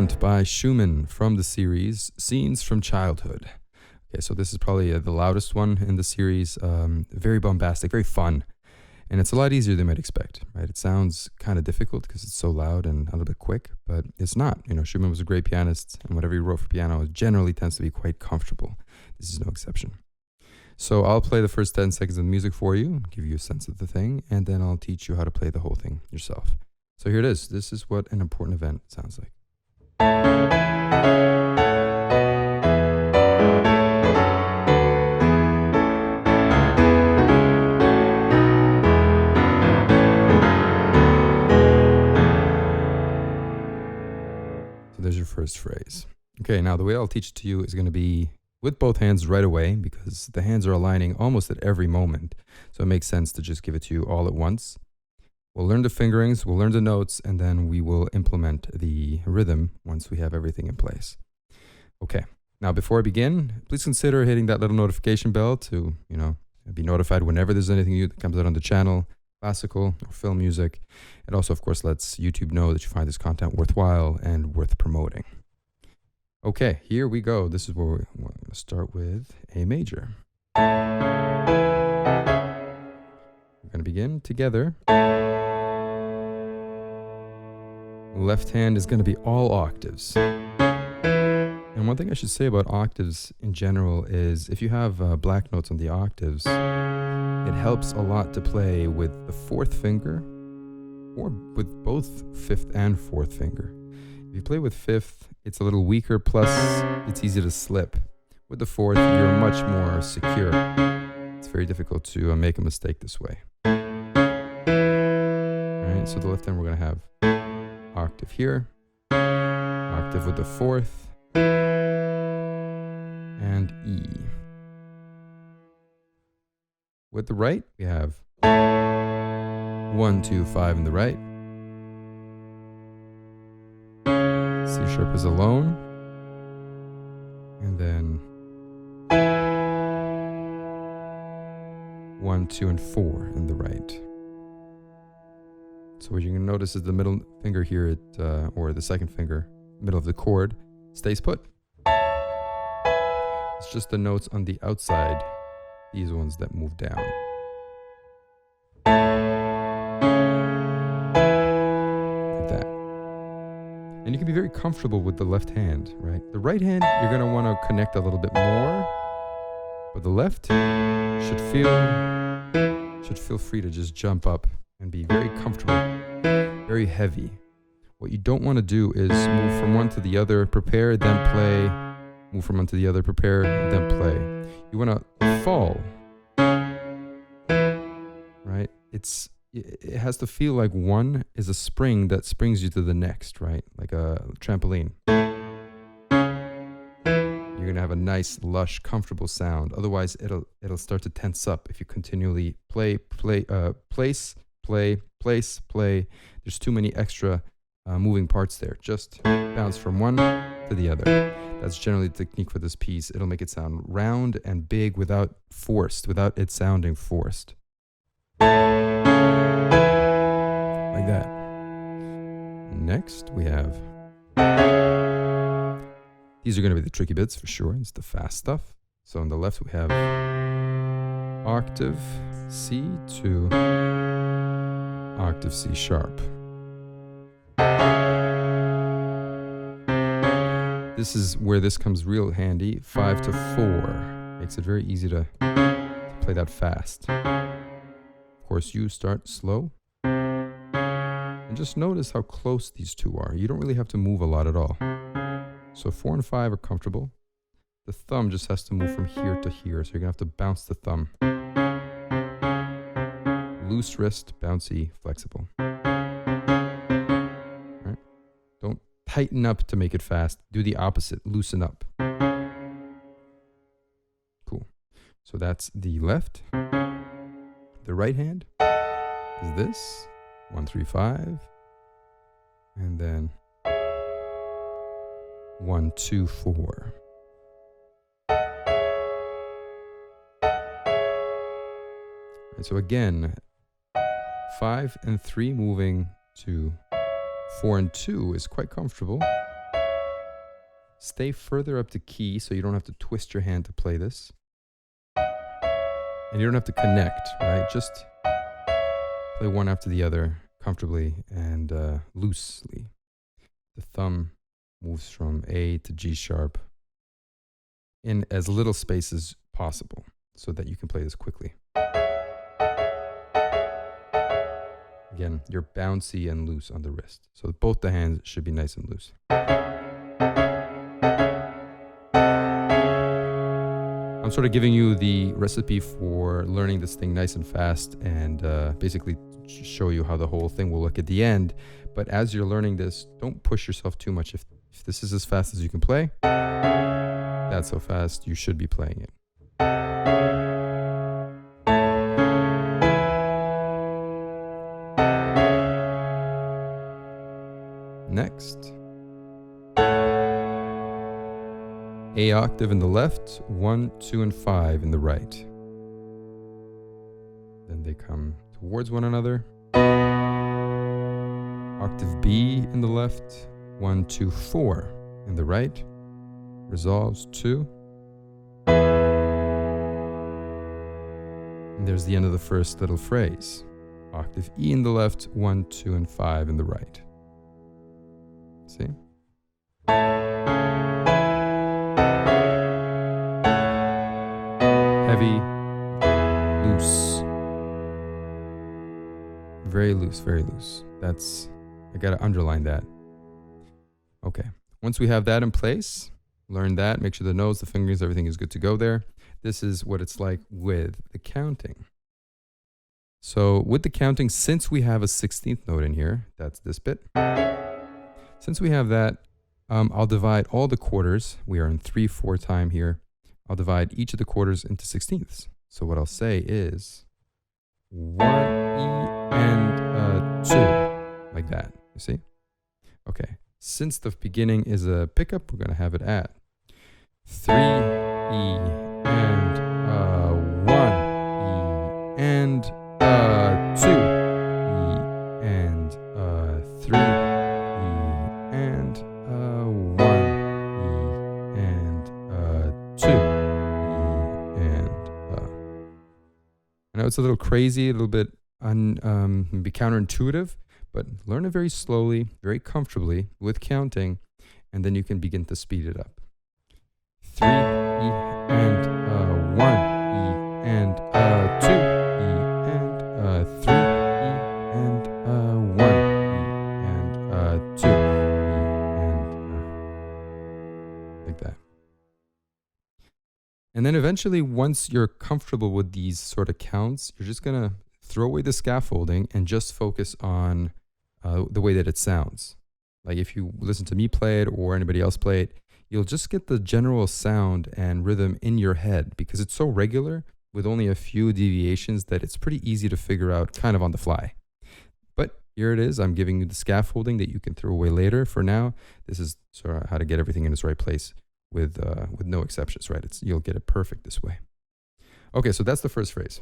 Begebenheit by Schumann from the series Scenes from Childhood. Okay, so this is probably the loudest one in the series. Very bombastic, very fun. And it's a lot easier than you might expect, right? It sounds kind of difficult because it's so loud and a little bit quick, but it's not. You know, Schumann was a great pianist, and whatever he wrote for piano generally tends to be quite comfortable. This is no exception. So I'll play the first 10 seconds of the music for you, give you a sense of the thing, and then I'll teach you how to play the whole thing yourself. So here it is. This is what an important event sounds like. There's your first phrase. Okay, now the way I'll teach it to you is going to be with both hands right away because the hands are aligning almost at every moment. So it makes sense to just give it to you all at once. We'll learn the fingerings, we'll learn the notes, and then we will implement the rhythm once we have everything in place. Okay, now before I begin, please consider hitting that little notification bell to, be notified whenever there's anything new that comes out on the channel. Classical or film music. It also, of course, lets YouTube know that you find this content worthwhile and worth promoting. Okay, here we go. This is where we're going to start with A major. We're going to begin together. Left hand is going to be all octaves. And one thing I should say about octaves in general is if you have black notes on the octaves, it helps a lot to play with the fourth finger or with both fifth and fourth finger. If you play with fifth, it's a little weaker, plus it's easy to slip. With the fourth, you're much more secure. It's very difficult to make a mistake this way. All right, so the left hand we're going to have octave here, octave with the fourth, and E. With the right, we have 1, 2, 5 in the right. C sharp is alone. And then 1, 2, and 4 in the right. So what you're going to notice is the middle finger here, or the second finger, middle of the chord, stays put. It's just the notes on the outside, these ones that move down. Like that. And you can be very comfortable with the left hand, right? The right hand, you're going to want to connect a little bit more, but the left should feel free to just jump up and be very comfortable, very heavy. What you don't want to do is move from one to the other, prepare, then play, move from one to the other, prepare, then play. You want to fall, right? It has to feel like one is a spring that springs you to the next, right? Like a trampoline. You're going to have a nice, lush, comfortable sound. Otherwise, it'll start to tense up if you continually place, play. There's too many extra moving parts there. Just bounce from one to the other. That's generally the technique for this piece. It'll make it sound round and big without it sounding forced. Like that. Next, we have... These are going to be the tricky bits for sure. It's the fast stuff. So on the left, we have octave C to octave C sharp. This is where this comes real handy. 5 to 4 makes it very easy to play that fast. Of course, you start slow. And just notice how close these two are. You don't really have to move a lot at all. So 4 and 5 are comfortable. The thumb just has to move from here to here. So you're going to have to bounce the thumb. Loose wrist, bouncy, flexible. Right? Don't tighten up to make it fast. Do the opposite. Loosen up. Cool. So that's the left. The right hand is this. 1, 3, 5. And then 1, 2, 4. And so again, 5 and 3 moving to 4 and 2 is quite comfortable. stay further up the key so you don't have to twist your hand to play this. And you don't have to connect, right? Just play one after the other comfortably and loosely. The thumb moves from A to G sharp in as little space as possible so that you can play this quickly. Again, you're bouncy and loose on the wrist. So both the hands should be nice and loose. I'm sort of giving you the recipe for learning this thing nice and fast and basically show you how the whole thing will look at the end. But as you're learning this, don't push yourself too much. If this is as fast as you can play, that's how fast you should be playing it. Next, A octave in the left, 1, 2, and 5 in the right. Then they come towards one another. Octave B in the left, 1, 2, 4 in the right. Resolves 2. And there's the end of the first little phrase. Octave E in the left, 1, 2, and 5 in the right. See? Heavy, loose. Very loose, very loose. I gotta underline that. Okay. Once we have that in place, learn that, make sure the nose, the fingers, everything is good to go there. This is what it's like with the counting. So with the counting, since we have a 16th note in here, that's this bit. Since we have that, I'll divide all the quarters. We are in 3/4 time here. I'll divide each of the quarters into 16ths. So what I'll say is 1 E and 2, like that, you see? Okay, since the beginning is a pickup, we're gonna have it at 3 E and 1 E and 2 E and 3 E and 1 E and 2 E and I know it's a little crazy, a little bit be counterintuitive, but learn it very slowly, very comfortably with counting, and then you can begin to speed it up. 3 E and 1 E and 2 E and 3 E and 1 E and 2 E and like that. And then eventually, once you're comfortable with these sort of counts, you're just gonna throw away the scaffolding and just focus on the way that it sounds. Like if you listen to me play it or anybody else play it, you'll just get the general sound and rhythm in your head because it's so regular with only a few deviations that it's pretty easy to figure out kind of on the fly. But here it is. I'm giving you the scaffolding that you can throw away later. For now, this is sort of how to get everything in its right place with no exceptions, right? You'll get it perfect this way. Okay, so that's the first phrase.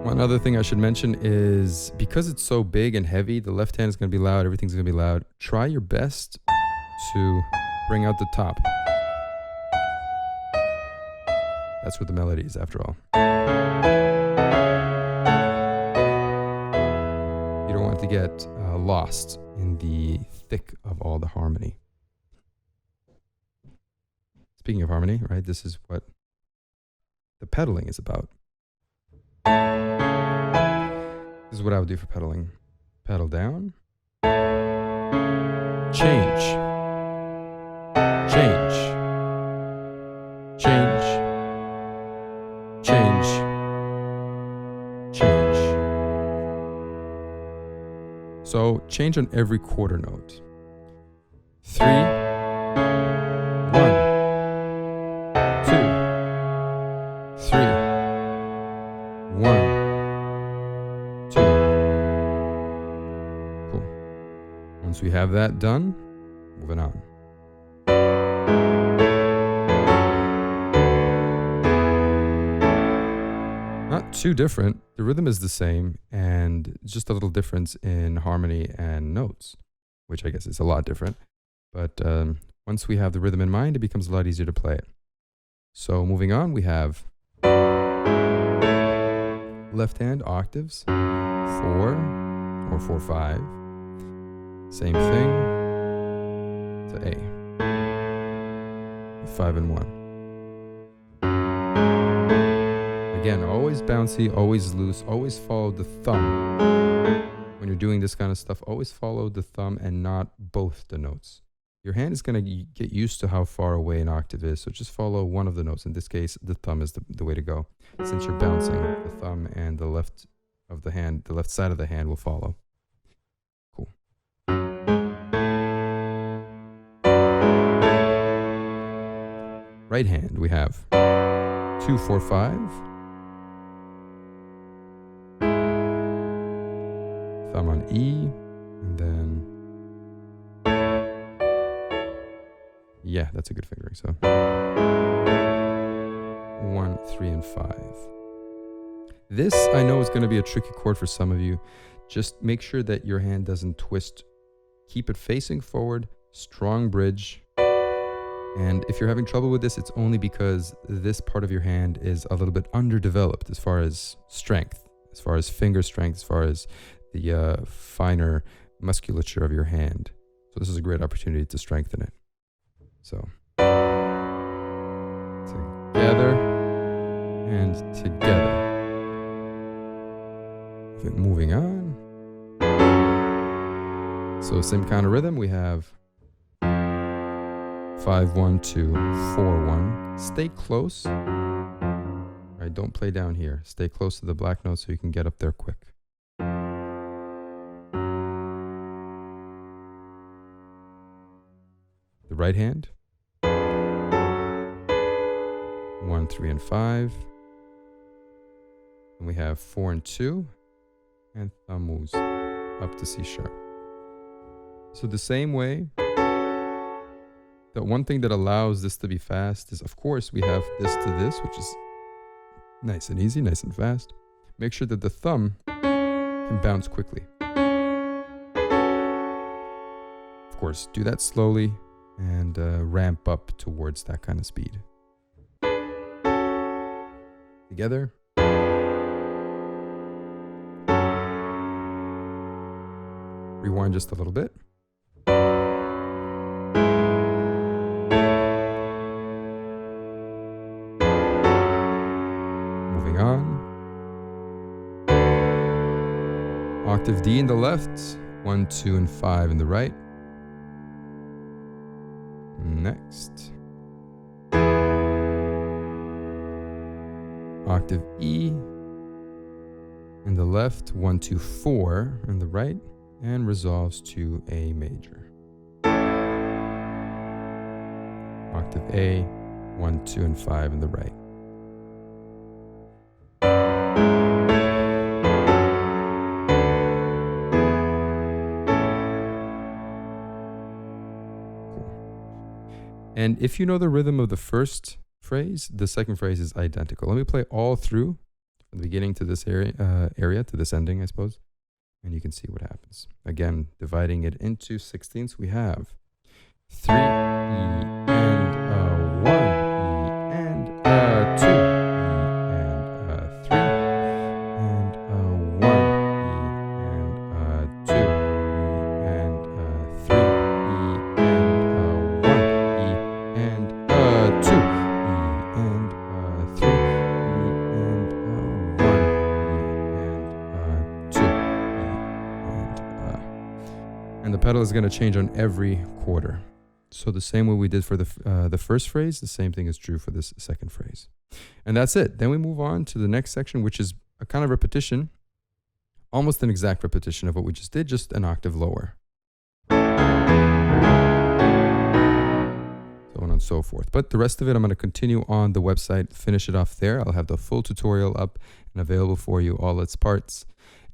One other thing I should mention is because it's so big and heavy, the left hand is going to be loud, everything's going to be loud. Try your best to bring out the top. That's what the melody is, after all. You don't want to get lost in the thick of all the harmony. Speaking of harmony, right, this is what the pedaling is about. This is what I would do for pedaling. Pedal down. Change. Change. Change. Change. Change. So change on every quarter note. 3, 1, 2, 3, 1, 2. Cool. Once we have that done, moving on. not too different. The rhythm is the same, and just a little difference in harmony and notes, which I guess is a lot different. But once we have the rhythm in mind, it becomes a lot easier to play it. So moving on, we have left hand octaves, 4 or 4/5. Same thing to A, 5 and 1. Again, always bouncy, always loose, always follow the thumb. When you're doing this kind of stuff, always follow the thumb and not both the notes. Your hand is going to get used to how far away an octave is, so just follow one of the notes. In this case, the thumb is the way to go. Since you're bouncing, the thumb and the left of the hand, the left side of the hand will follow. Cool. Right hand, we have 2, 4, 5. Thumb on E, and then, yeah, that's a good fingering. So 1, 3, and 5. This, I know, is going to be a tricky chord for some of you. Just make sure that your hand doesn't twist. Keep it facing forward, strong bridge. And if you're having trouble with this, it's only because this part of your hand is a little bit underdeveloped as far as strength, as far as finger strength, as far as the finer musculature of your hand. So this is a great opportunity to strengthen it. So together and together. Moving on. So same kind of rhythm. We have 5, 1, 2, 4, 1. Stay close. All right, don't play down here. Stay close to the black note so you can get up there quick. The right hand. 1, 3, and 5. And we have 4 and 2. And thumb moves up to C sharp. So the same way, the one thing that allows this to be fast is, of course, we have this to this, which is nice and easy, nice and fast. Make sure that the thumb can bounce quickly. Of course, do that slowly and ramp up towards that kind of speed. Together. Rewind just a little bit. Moving on. Octave D in the left, 1, 2, and 5 in the right. Next. Octave E in the left, 1, 2, 4 in the right. And resolves to A major. Octave A, 1, 2, and 5 in the right. Cool. And if you know the rhythm of the first phrase, the second phrase is identical. Let me play all through from the beginning to this area to this ending, I suppose. And you can see what happens. Again, dividing it into 16ths, we have 3 E and 1 E and 2 E and 3 and 1 E and 2 E and 3 E and 1 E and 2 E and 3 E and 1 E and 2. And the pedal is going to change on every quarter. So the same way we did for the first phrase, the same thing is true for this second phrase. And that's it. Then we move on to the next section, which is a kind of repetition, almost an exact repetition of what we just did, just an octave lower. So on and so forth. But the rest of it, I'm going to continue on the website, finish it off there. I'll have the full tutorial up and available for you, all its parts.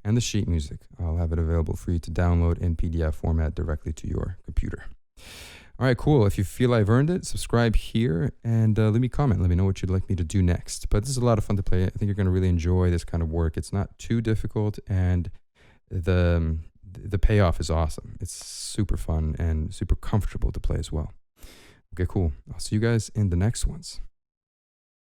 And the sheet music, I'll have it available for you to download in PDF format directly to your computer. All right, cool. If you feel I've earned it, subscribe here and leave me a comment. Let me know what you'd like me to do next. But this is a lot of fun to play. I think you're going to really enjoy this kind of work. It's not too difficult, and the payoff is awesome. It's super fun and super comfortable to play as well. Okay, cool. I'll see you guys in the next ones.